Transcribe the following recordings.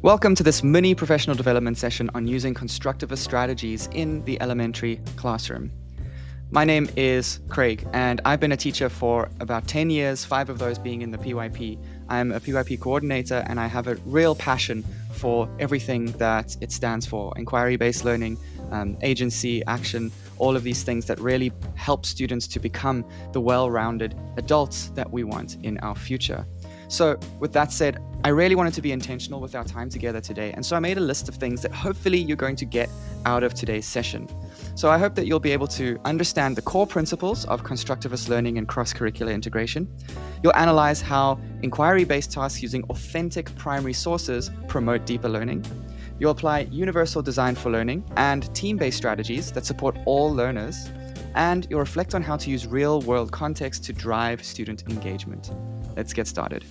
Welcome to this mini professional development session on using constructivist strategies in the elementary classroom. My name is Craig, and I've been a teacher for about 10 years, 5 of those being in the PYP. I'm a PYP coordinator, and I have a real passion for everything that it stands for: inquiry-based learning, agency, action, all of these things that really help students to become the well-rounded adults that we want in our future. So with that said, I really wanted to be intentional with our time together today, and so I made a list of things that hopefully you're going to get out of today's session. So I hope that you'll be able to understand the core principles of constructivist learning and cross-curricular integration. You'll analyze how inquiry-based tasks using authentic primary sources promote deeper learning. You'll apply universal design for learning and team-based strategies that support all learners. And you'll reflect on how to use real-world context to drive student engagement. Let's get started.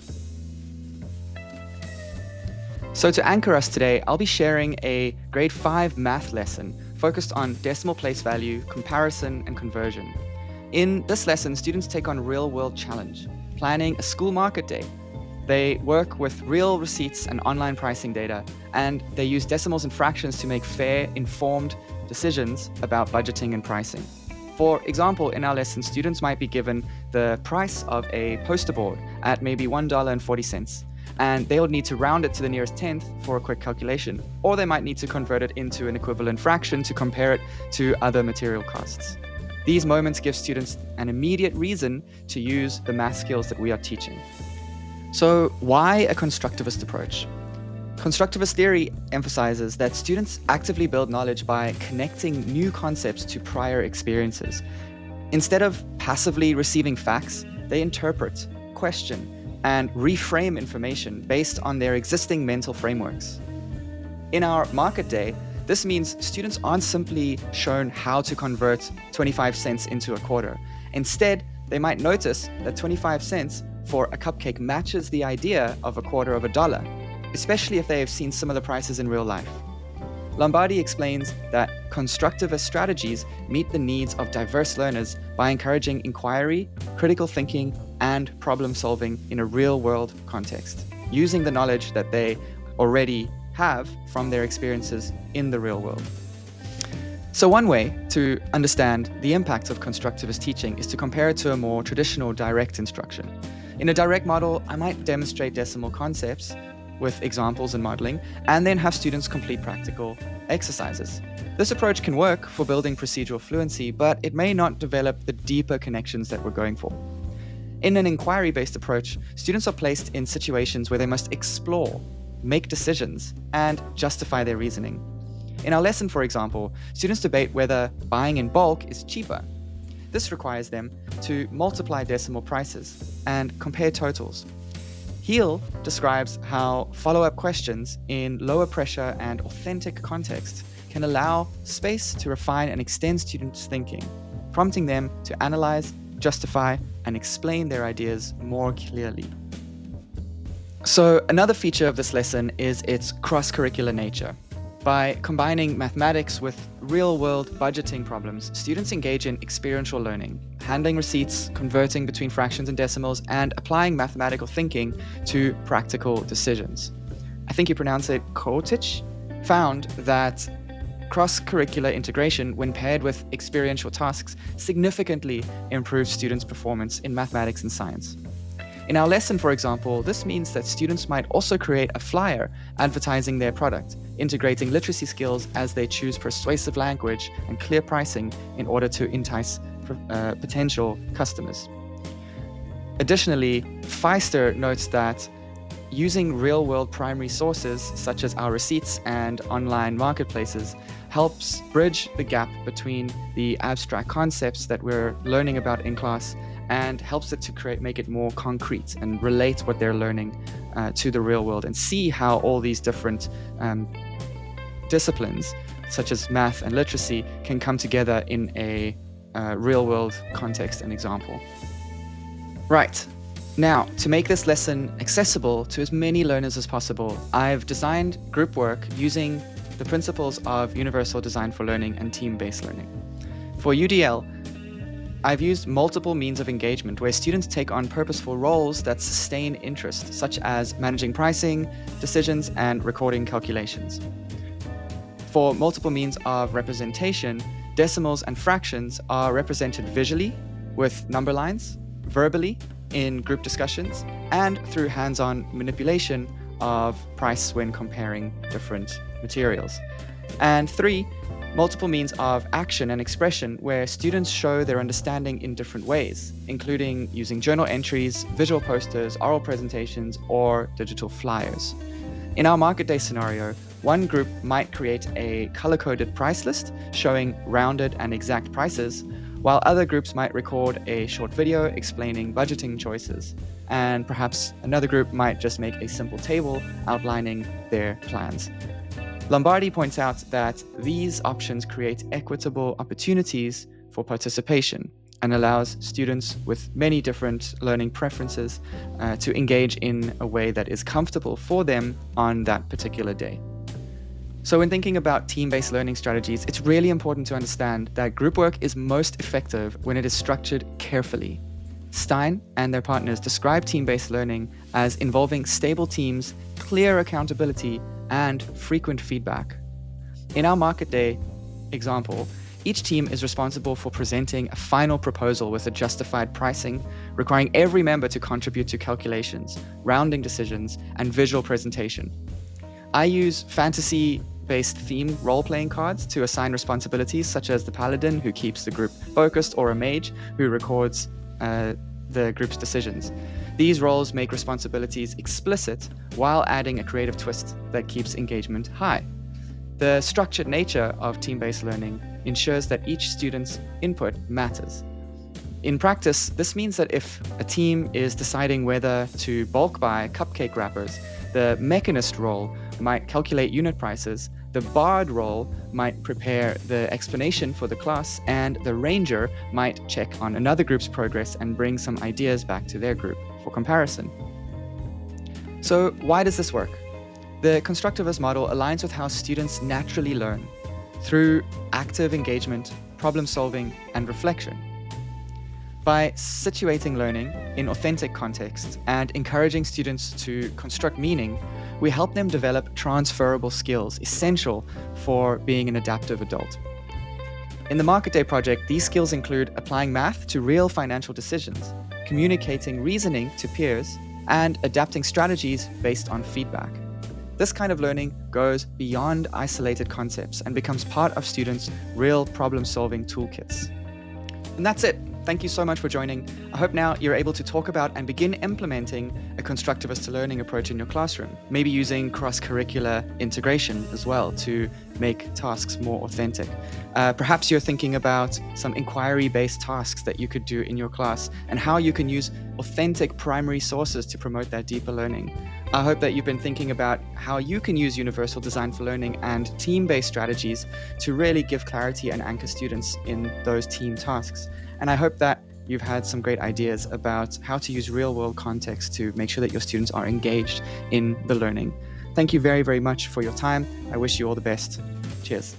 So to anchor us today, I'll be sharing a grade 5 math lesson focused on decimal place value, comparison, and conversion. In this lesson, students take on a real-world challenge, planning a school market day. They work with real receipts and online pricing data, and they use decimals and fractions to make fair, informed decisions about budgeting and pricing. For example, in our lesson, students might be given the price of a poster board at maybe $1.40, and they'll need to round it to the nearest tenth for a quick calculation, or they might need to convert it into an equivalent fraction to compare it to other material costs. These moments give students an immediate reason to use the math skills that we are teaching. So why a constructivist approach? Constructivist theory emphasizes that students actively build knowledge by connecting new concepts to prior experiences. Instead of passively receiving facts, they interpret, question, and reframe information based on their existing mental frameworks. In our market day, this means students aren't simply shown how to convert 25 cents into a quarter. Instead, they might notice that 25 cents for a cupcake matches the idea of a quarter of a dollar, especially if they have seen some of the prices in real life. Lombardi explains that constructivist strategies meet the needs of diverse learners by encouraging inquiry, critical thinking, and problem solving in a real-world context, using the knowledge that they already have from their experiences in the real world. So one way to understand the impact of constructivist teaching is to compare it to a more traditional direct instruction. In a direct model, I might demonstrate decimal concepts with examples and modeling, and then have students complete practical exercises. This approach can work for building procedural fluency, but it may not develop the deeper connections that we're going for. In an inquiry-based approach, students are placed in situations where they must explore, make decisions, and justify their reasoning. In our lesson, for example, students debate whether buying in bulk is cheaper. This requires them to multiply decimal prices and compare totals. Heel describes how follow-up questions in lower pressure and authentic context can allow space to refine and extend students' thinking, prompting them to analyze, justify, and explain their ideas more clearly. So another feature of this lesson is its cross-curricular nature. By combining mathematics with real-world budgeting problems, students engage in experiential learning, handling receipts, converting between fractions and decimals, and applying mathematical thinking to practical decisions. I think you pronounce it Cotič, found that cross-curricular integration, when paired with experiential tasks, significantly improves students' performance in mathematics and science. In our lesson, for example, this means that students might also create a flyer advertising their product, integrating literacy skills as they choose persuasive language and clear pricing in order to entice potential customers. Additionally, Feister notes that using real-world primary sources, such as our receipts and online marketplaces, helps bridge the gap between the abstract concepts that we're learning about in class and helps it to make it more concrete and relate what they're learning to the real world, and see how all these different disciplines, such as math and literacy, can come together in a real world context and example. Right, now to make this lesson accessible to as many learners as possible, I've designed group work using the principles of universal design for learning and team-based learning. For UDL, I've used multiple means of engagement where students take on purposeful roles that sustain interest, such as managing pricing, decisions, and recording calculations. For multiple means of representation, decimals and fractions are represented visually with number lines, verbally in group discussions, and through hands-on manipulation of price when comparing different materials. And 3, multiple means of action and expression where students show their understanding in different ways, including using journal entries, visual posters, oral presentations, or digital flyers. In our market day scenario, one group might create a color-coded price list showing rounded and exact prices, while other groups might record a short video explaining budgeting choices. And perhaps another group might just make a simple table outlining their plans. Lombardi points out that these options create equitable opportunities for participation and allows students with many different learning preferences to engage in a way that is comfortable for them on that particular day. So when thinking about team-based learning strategies, it's really important to understand that group work is most effective when it is structured carefully. Stein and their partners describe team-based learning as involving stable teams, clear accountability, and frequent feedback. In our market day example, each team is responsible for presenting a final proposal with a justified pricing, requiring every member to contribute to calculations, rounding decisions, and visual presentation. I use fantasy-based theme role-playing cards to assign responsibilities, such as the paladin who keeps the group focused or a mage who records the group's decisions. These roles make responsibilities explicit while adding a creative twist that keeps engagement high. The structured nature of team-based learning ensures that each student's input matters. In practice, this means that if a team is deciding whether to bulk buy cupcake wrappers, the mechanist role might calculate unit prices, the bard role might prepare the explanation for the class, and the ranger might check on another group's progress and bring some ideas back to their group for comparison. So why does this work? The Constructivist model aligns with how students naturally learn through active engagement, problem solving, and reflection. By situating learning in authentic context and encouraging students to construct meaning, we help them develop transferable skills essential for being an adaptive adult. In the Market Day project, these skills include applying math to real financial decisions, communicating reasoning to peers, and adapting strategies based on feedback. This kind of learning goes beyond isolated concepts and becomes part of students' real problem-solving toolkits. And that's it. Thank you so much for joining. I hope now you're able to talk about and begin implementing a constructivist learning approach in your classroom, maybe using cross-curricular integration as well to make tasks more authentic. Perhaps you're thinking about some inquiry-based tasks that you could do in your class and how you can use authentic primary sources to promote that deeper learning. I hope that you've been thinking about how you can use universal design for learning and team-based strategies to really give clarity and anchor students in those team tasks. And I hope that you've had some great ideas about how to use real-world context to make sure that your students are engaged in the learning. Thank you very, very much for your time. I wish you all the best. Cheers.